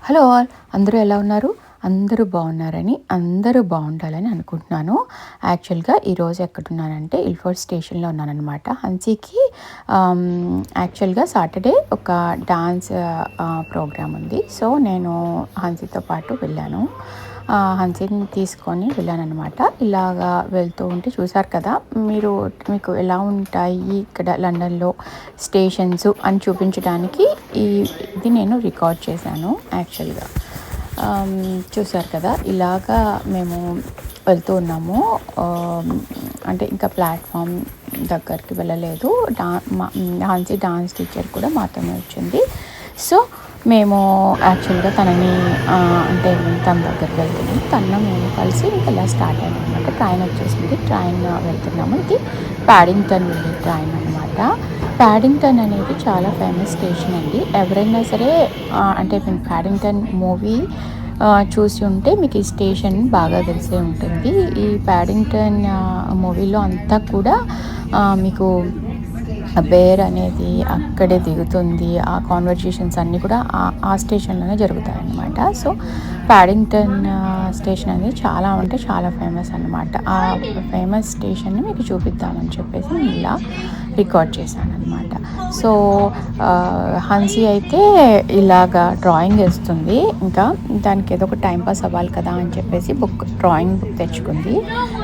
Hello all, అందరూ ఎలా ఉన్నారు? అందరూ బాగున్నారని, అందరూ బాగుండాలని అనుకుంటున్నాను. యాక్చువల్గా ఈరోజు ఎక్కడున్నానంటే ఇల్ఫోర్డ్ స్టేషన్లో ఉన్నానన్నమాట. హన్సీకి యాక్చువల్గా సాటర్డే ఒక డాన్స్ ప్రోగ్రామ్ ఉంది. సో నేను హన్సీతో పాటు వెళ్ళాను. హన్సీని తీసుకొని వెళ్ళానన్నమాట. ఇలాగా వెళ్తూ ఉంటే చూసారు కదా మీరు, మీకు ఎలా ఉంటాయి ఇక్కడ లండన్లో స్టేషన్స్ అని చూపించడానికి ఇది నేను రికార్డ్ చేశాను యాక్చువల్గా. చూసారు కదా ఇలాగా మేము వెళ్తూ ఉన్నాము. అంటే ఇంకా ప్లాట్ఫామ్ దగ్గరికి వెళ్ళలేదు. హాన్సీ డాన్స్ టీచర్ కూడా మాతోనే వచ్చింది. సో మేము యాక్చువల్గా తనని అంటే తన దగ్గరికి వెళ్తున్నాము. మేము కలిసి ఇంకా ఇలా స్టార్ట్ అయ్యాము అనమాట. ట్రైన్ వచ్చేసింది, ట్రైన్ వెళ్తున్నాము. ఇది ప్యాడింగ్టన్ వెళ్ళే ట్రైన్ అనమాట. ప్యాడింగ్టన్ అనేది చాలా ఫేమస్ స్టేషన్ అండి. ఎవరైనా సరే అంటే మేము ప్యాడింగ్టన్ మూవీ చూసి ఉంటే మీకు ఈ స్టేషన్ బాగా తెలిసే ఉంటుంది. ఈ ప్యాడింగ్టన్ మూవీలో అంతా కూడా మీకు బేర్ అనేది అక్కడే దిగుతుంది. ఆ కాన్వర్జేషన్స్ అన్నీ కూడా ఆ స్టేషన్లోనే జరుగుతాయి అన్నమాట. సో ప్యాడింగ్టన్ స్టేషన్ అనేది చాలా అంటే చాలా ఫేమస్ అన్నమాట. ఆ ఫేమస్ స్టేషన్ని మీకు చూపిద్దామని చెప్పేసి నేను ఇలా రికార్డ్ చేశాను అనమాట. సో హన్సీ అయితే ఇలాగా డ్రాయింగ్ వేస్తుంది. ఇంకా దానికి ఏదో ఒక టైంపాస్ అవ్వాలి కదా అని చెప్పేసి డ్రాయింగ్ బుక్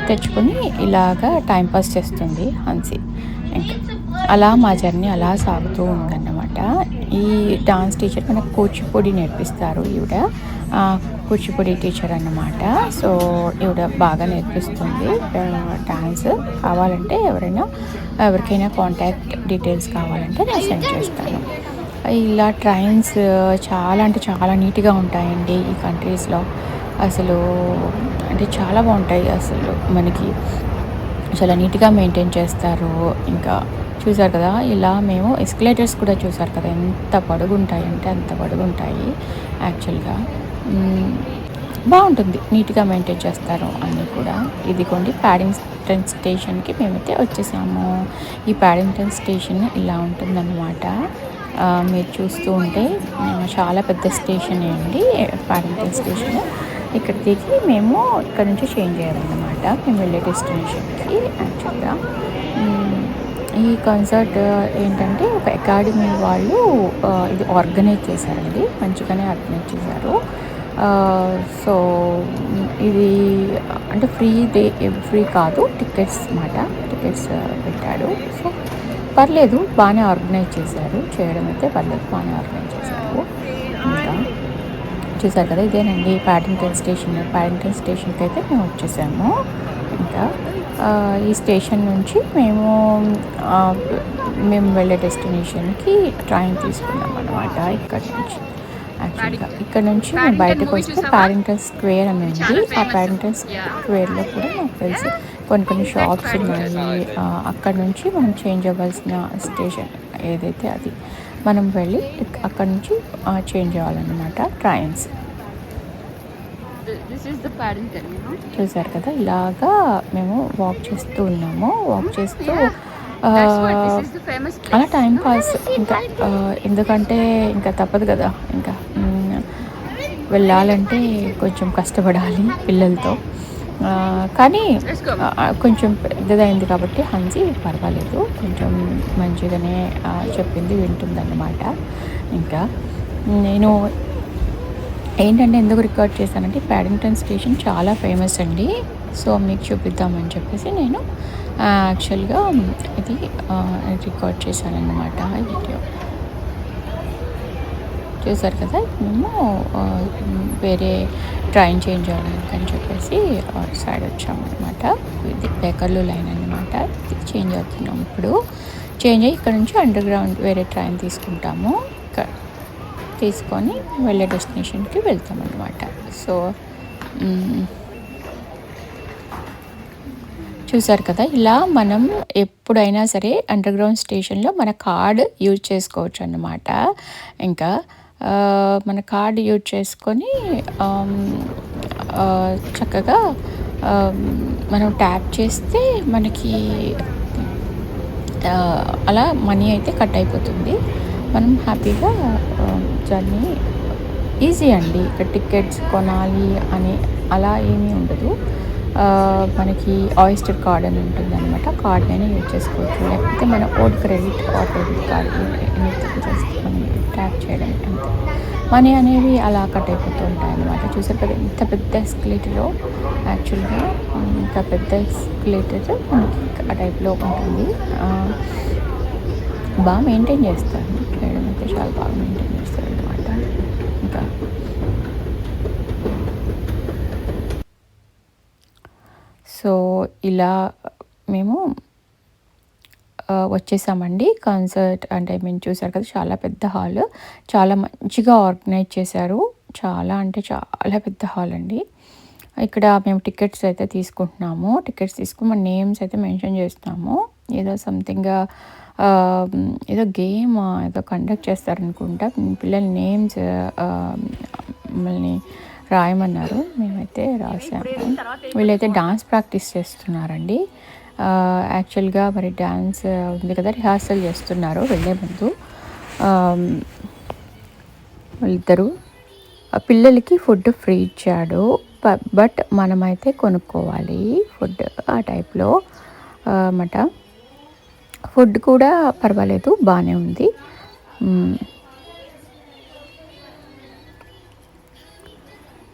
తెచ్చుకుని ఇలాగా టైంపాస్ చేస్తుంది హన్సీ. ఇంకా అలా మా జర్నీ అలా సాగుతూ ఉందన్నమాట. ఈ డాన్స్ టీచర్ మనకు కూచిపూడి నేర్పిస్తారు. ఈవిడ కూచిపూడి టీచర్ అన్నమాట. సో ఈవిడ బాగా నేర్పిస్తుంది డాన్స్. కావాలంటే ఎవరికైనా కాంటాక్ట్ డీటెయిల్స్ కావాలంటే నేను సెండ్ చేస్తాను. ఇలా ట్రైన్స్ చాలా అంటే చాలా నీట్గా ఉంటాయండి ఈ కంట్రీస్లో. అసలు అంటే చాలా బాగుంటాయి. అసలు మనకి చాలా నీట్గా మెయింటైన్ చేస్తారు. ఇంకా చూసారు కదా ఇలా మేము ఎస్కలేటర్స్ కూడా చూసారు కదా ఎంత పొడుగుంటాయి అంటే అంత పొడుగుంటాయి. యాక్చువల్గా బాగుంటుంది, నీట్గా మెయింటైన్ చేస్తారు అన్నీ కూడా. ఇదిగోండి ప్యాడింగ్టన్ స్టేషన్కి మేమైతే వచ్చేసాము. ఈ ప్యాడింగ్టన్ స్టేషన్ ఇలా ఉంటుందన్నమాట. మీరు చూస్తూ ఉంటే చాలా పెద్ద స్టేషన్ అండి ప్యాడింగ్టన్ స్టేషన్. ఇక్కడ దిగి మేము ఇక్కడ నుంచి చేంజ్ చేయాలన్నమాట మేము వెళ్ళే డెస్టినేషన్కి. యాక్చువల్గా ఈ కాన్సర్ట్ ఏంటంటే ఒక అకాడమీ వాళ్ళు ఇది ఆర్గనైజ్ చేశారండి, మంచిగానే ఆర్గనైజ్ చేశారు. సో ఇది అంటే ఫ్రీ కాదు, టికెట్స్ పెట్టాడు. సో పర్లేదు, బాగానే ఆర్గనైజ్ చేశారు. చేయడం అయితే పర్లేదు, బాగానే ఆర్గనైజ్ చేశారు. ఇంకా చూసారు కదా ఇదేనండి ప్యాడింగ్టన్ స్టేషన్కి అయితే మేము వచ్చేసాము. ఇంకా ఈ స్టేషన్ నుంచి మేము వెళ్ళే డెస్టినేషన్కి ట్రైన్ తీసుకున్నాం అనమాట. ఇక్కడ నుంచి మేము బయటకు వస్తే ప్యాడింగ్టన్ స్క్వేర్ అని ఉంది. ఆ ప్యాడింగ్టన్ స్క్వేర్లో కూడా నాకు తెలిసి కొన్ని షాప్స్ ఉన్నాయి. అక్కడ నుంచి మనం చేంజ్ అవ్వాల్సిన స్టేషన్ ఏదైతే అది మనం వెళ్ళి అక్కడ నుంచి చేంజ్ అవ్వాలన్నమాట ట్రైన్స్. చూసారు కదా ఇలాగా మేము వాక్ చేస్తూ ఉన్నాము. అలా టైం పాస్ ఇంకా ఎందుకంటే ఇంకా తప్పదు కదా, ఇంకా వెళ్ళాలంటే కొంచెం కష్టపడాలి పిల్లలతో. కానీ కొంచెం పెద్దదైంది కాబట్టి హన్సీ పర్వాలేదు, కొంచెం మంచిగానే చెప్పింది, వింటుందన్నమాట. ఇంకా నేను ఏంటంటే ఎందుకు రికార్డ్ చేశానంటే ప్యాడింగ్టన్ స్టేషన్ చాలా ఫేమస్ అండి. సో మీకు చూపిద్దామని చెప్పేసి నేను యాక్చువల్గా ఇది రికార్డ్ చేశానన్నమాట వీడియో. చూసారు కదా మేము వేరే ట్రైన్ చేంజ్ అవ్వడానికి అని చెప్పేసి సైడ్ వచ్చామన్నమాట. ఇది బేకర్లు లైన్ అన్నమాట. ఇది చేంజ్ అవుతున్నాం ఇప్పుడు. చేంజ్ అయ్యి ఇక్కడ నుంచి అండర్ గ్రౌండ్ వేరే ట్రైన్ తీసుకుంటాము. తీసుకొని వెళ్ళే డెస్టినేషన్కి వెళ్తామన్నమాట. సో చూసారు కదా ఇలా మనం ఎప్పుడైనా సరే అండర్ గ్రౌండ్ స్టేషన్లో మన కార్డ్ యూజ్ చేసుకోవచ్చు అన్నమాట. ఇంకా మన కార్డ్ యూజ్ చేసుకొని చక్కగా మనం ట్యాప్ చేస్తే మనకి అలా మనీ అయితే కట్ అయిపోతుంది. మనం హ్యాపీగా జర్నీ ఈజీ అండి. ఇక్కడ టికెట్స్ కొనాలి అని అలా ఏమీ ఉండదు. మనకి ఆయిస్టర్ కార్డ్ అని ఉంటుందనమాట. కార్డ్‌నైనా యూజ్ చేసుకోవచ్చు. లేకపోతే మన own credit are debit card anything just మనం ట్యాప్ చేయడం అంతే. మనీ అనేవి అలా కట్ అయిపోతూ ఉంటాయన్నమాట. చూసారు కదా ఇంత పెద్ద ఎస్కలేటరో యాక్చువల్‌గా ఇంత పెద్ద ఎస్కలేటర్ మనకి ఆ టైప్‌లో ఉంటుంది. బాగా మెయింటైన్ చేస్తారు. మేడం అయితే చాలా బాగా మెయింటైన్ చేస్తారనమాట. ఇంకా సో ఇలా మేము వచ్చేసామండి. కాన్సర్ట్ అంటే మీరు చూసారు కదా చాలా పెద్ద హాల్. చాలా మంచిగా ఆర్గనైజ్ చేశారు. చాలా అంటే చాలా పెద్ద హాల్ అండి. ఇక్కడ మేము టికెట్స్ అయితే తీసుకుంటున్నాము. టికెట్స్ తీసుకుని మన నేమ్స్ అయితే మెన్షన్ చేస్తున్నాము. ఏదో సంథింగ్ ఏదో గేమ్ ఏదో కండక్ట్ చేస్తారనుకుంటా. పిల్లల నేమ్స్ మమ్మల్ని రాయమన్నారు. మేమైతే రాసాము. వీళ్ళైతే డాన్స్ ప్రాక్టీస్ చేస్తున్నారండి. యాక్చువల్గా మరి డాన్స్ ఉంది కదా రిహార్సల్ చేస్తున్నారు వెళ్ళే ముందు. వాళ్ళిద్దరూ పిల్లలకి ఫుడ్ ఫ్రీ ఇచ్చాడు. బట్ మనమైతే కొనుక్కోవాలి ఫుడ్ ఆ టైప్లో అన్నమాట. ఫుడ్ కూడా పర్వాలేదు బాగానే ఉంది.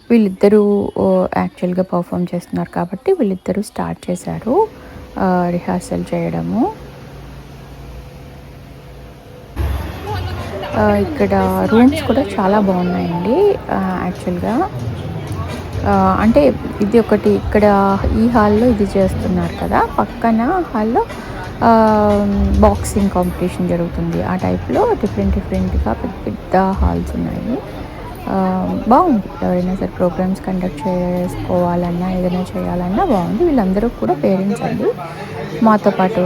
వీళ్ళిద్దరూ యాక్చువల్గా పర్ఫామ్ చేస్తున్నారు కాబట్టి వీళ్ళిద్దరూ స్టార్ట్ చేశారు రిహార్సల్ చేయడము. ఇక్కడ రూమ్స్ కూడా చాలా బాగున్నాయండి. యాక్చువల్గా అంటే ఇది ఒకటి ఇక్కడ ఈ హాల్లో ఇది చేస్తున్నారు కదా, పక్కన హాల్లో బాక్సింగ్ కాంపిటీషన్ జరుగుతుంది. ఆ టైప్లో డిఫరెంట్గా పెద్ద పెద్ద హాల్స్ ఉన్నాయి. బాగుంది. ఎవరైనా సరే ప్రోగ్రామ్స్ కండక్ట్ చేసుకోవాలన్నా ఏదైనా చేయాలన్నా బాగుంది. వీళ్ళందరూ కూడా పేరెంట్స్ అండి, మాతో పాటు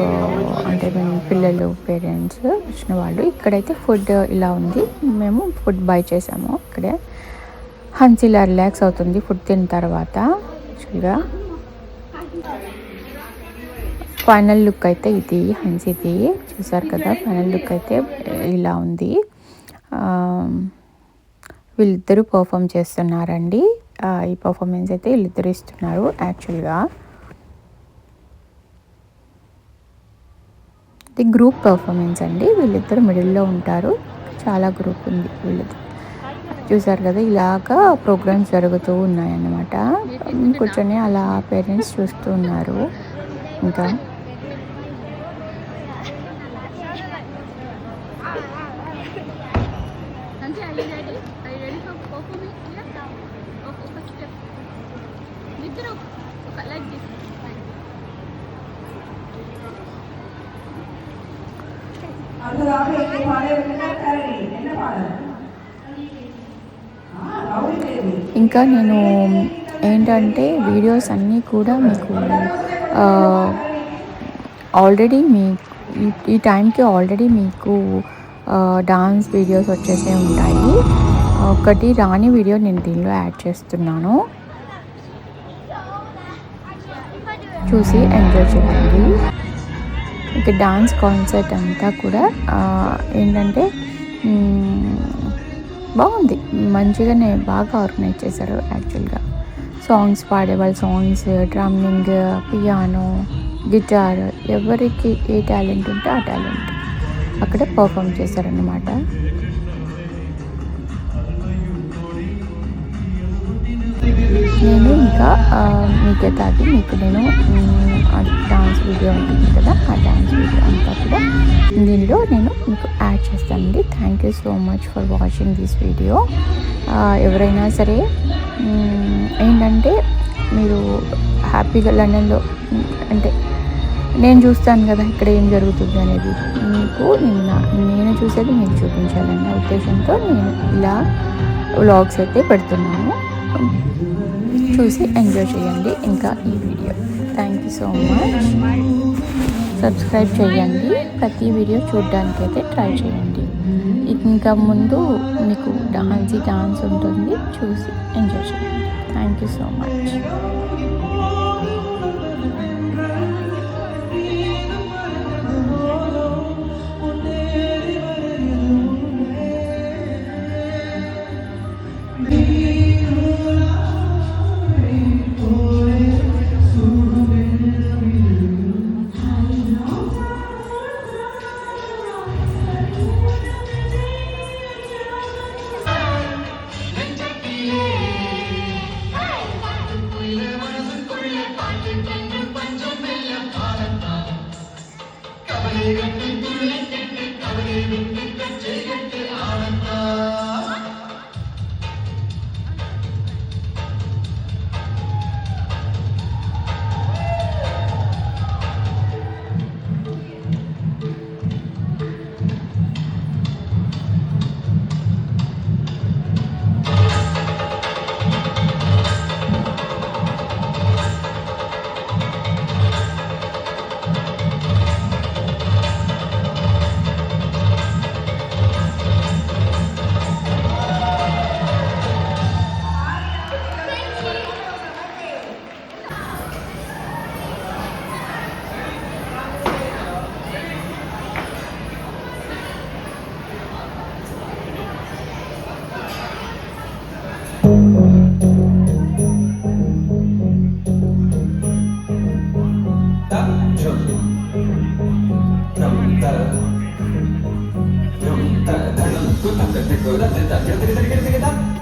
అంటే మేము పిల్లలు పేరెంట్స్ వచ్చిన వాళ్ళు. ఇక్కడైతే ఫుడ్ ఇలా ఉంది. మేము ఫుడ్ బై చేసాము ఇక్కడే. హన్సీలా రిలాక్స్ అవుతుంది ఫుడ్ తిన్న తర్వాత. యాక్చువల్గా ఫైనల్ లుక్ అయితే ఇది హన్సీది చూసారు కదా. ఫైనల్ లుక్ అయితే ఇలా ఉంది. వీళ్ళిద్దరూ పర్ఫామ్ చేస్తున్నారండి. ఈ పర్ఫార్మెన్స్ అయితే వీళ్ళిద్దరూ ఇస్తున్నారు. యాక్చువల్గా ఇది గ్రూప్ పర్ఫార్మెన్స్ అండి. వీళ్ళిద్దరు మిడిల్లో ఉంటారు. చాలా గ్రూప్ ఉంది వీళ్ళది. చూసారు కదా ఇలాగా ప్రోగ్రామ్స్ జరుగుతూ ఉన్నాయన్నమాట. కూర్చొని అలా పేరెంట్స్ చూస్తూ ఉన్నారు. ఇంకా ఇంకా నేను ఏంటంటే వీడియోస్ అన్నీ కూడా మీకు ఆల్రెడీ ఈ టైంకి ఆల్రెడీ మీకు డాన్స్ వీడియోస్ వచ్చేసే ఉంటాయి. ఒకటి రాని వీడియో నేను దీనిలో యాడ్ చేస్తున్నాను, చూసి ఎంజాయ్ చేయండి. ఇక డాన్స్ కాన్సర్ట్ అంతా కూడా ఏంటంటే బాగుంది, మంచిగానే బాగా ఆర్గనైజ్ చేశారు. యాక్చువల్గా సాంగ్స్ పాడేవాళ్ళు సాంగ్స్, డ్రమ్మింగ్, పియానో, గిటార్, ఎవరికి ఏ టాలెంట్ ఉంటే ఆ టాలెంట్ అక్కడ పర్ఫామ్ చేశారన్నమాట. నేను ఇంకా మిగతాది మీకు నేను డాన్స్ వీడియో ఉంటుంది కదా, ఆ డాన్స్ వీడియో అంతా కూడా దీనిలో నేను మీకు యాడ్ చేస్తానండి. Thank you so much for watching this video. ఎవరైనా సరే ఏంటంటే మీరు హ్యాపీగా లండన్లో అంటే నేను చూస్తాను కదా ఇక్కడ ఏం జరుగుతుంది అనేది, మీకు నేను చూసేది మీకు చూపించాలన్న ఉద్దేశంతో నేను ఇలా వ్లాగ్స్ అయితే పెడుతున్నాను. చూసి ఎంజాయ్ చేయండి ఇంకా ఈ video. Thank you so much. Subscribe చేయండి. ప్రతి వీడియో చూడడానికి అయితే ట్రై చేయండి. ఇంకా ముందు మీకు డాన్స్ ఉంటుంది, చూసి ఎంజాయ్ చేయండి. Thank you so much.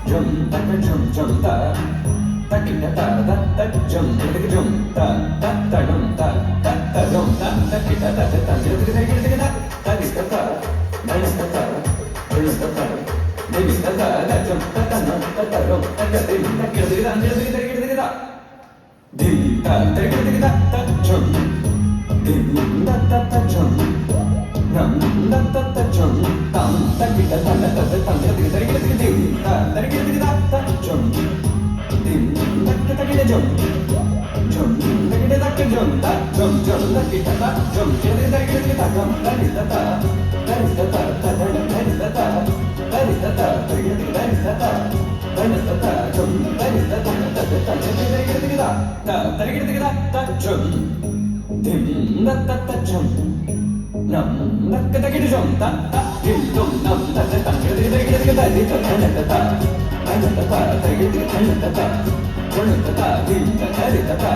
jum ta ta jum jum ta ta ki ta ta ta ta jum ta ta jum ta ta ta jum ta ta ta jum ta ta ki ta ta ta ta ki ta ki ta ta ki ta ta na ni ta ta ni ta ta ni ta ta ta jum ta ta na ta ta jum ta ta ki ta ki ta ki ta ki ta dim ta ta ki ta ta jum dim ta ta ta jum nam ta ta ta jum tam ta ki ta ta ta ta ta ki ta ki ta ki dim ta ta ki ta ta jum dim ta ta ki ta jum jum ta ki ta ki jum ta jum jum ta ki ta ta jum ki ta ki ta jum ta ki ta ta ta ki ta ta ta ta ki ta ta ta ki ta ta ta ki ta ta ta ta ta jum ta ki ta ta ta ta ta ki ta ta ta ki ta ta jum dim ta ta ta jum nam ta ta ki jum ta ta dim dum nam ta ta ta ki ta ki ta ki ta ta ta ta ta ta ta ki ta ta ta dim ta ta ri ta ta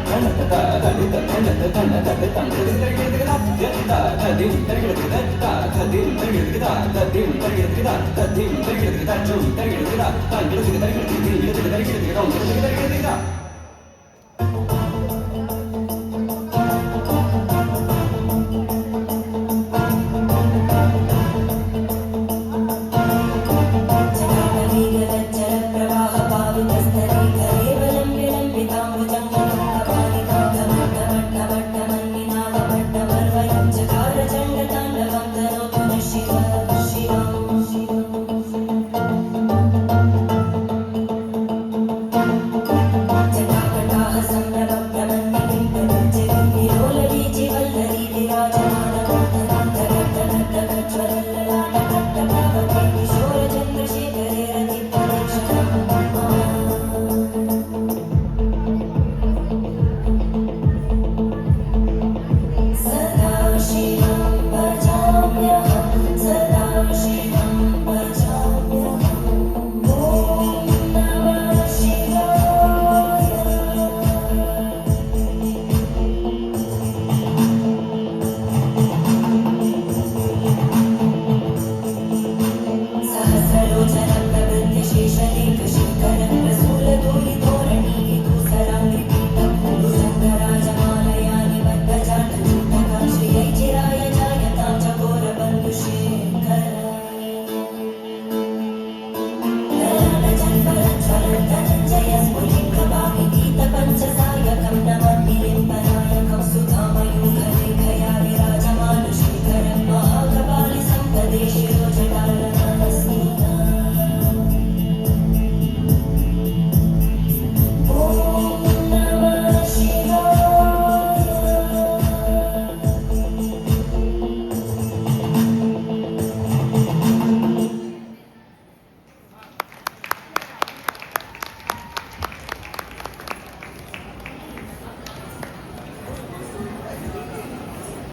ta ta ta ri ta ta ta ta ta ta ta ki ta ta ta dim ta ki ta ta ta dim ta ki ta ta dim ta ki ta ta dim ta ki ta jum ta ki ta ta ki ta ki ta ki ta ki ta ki ta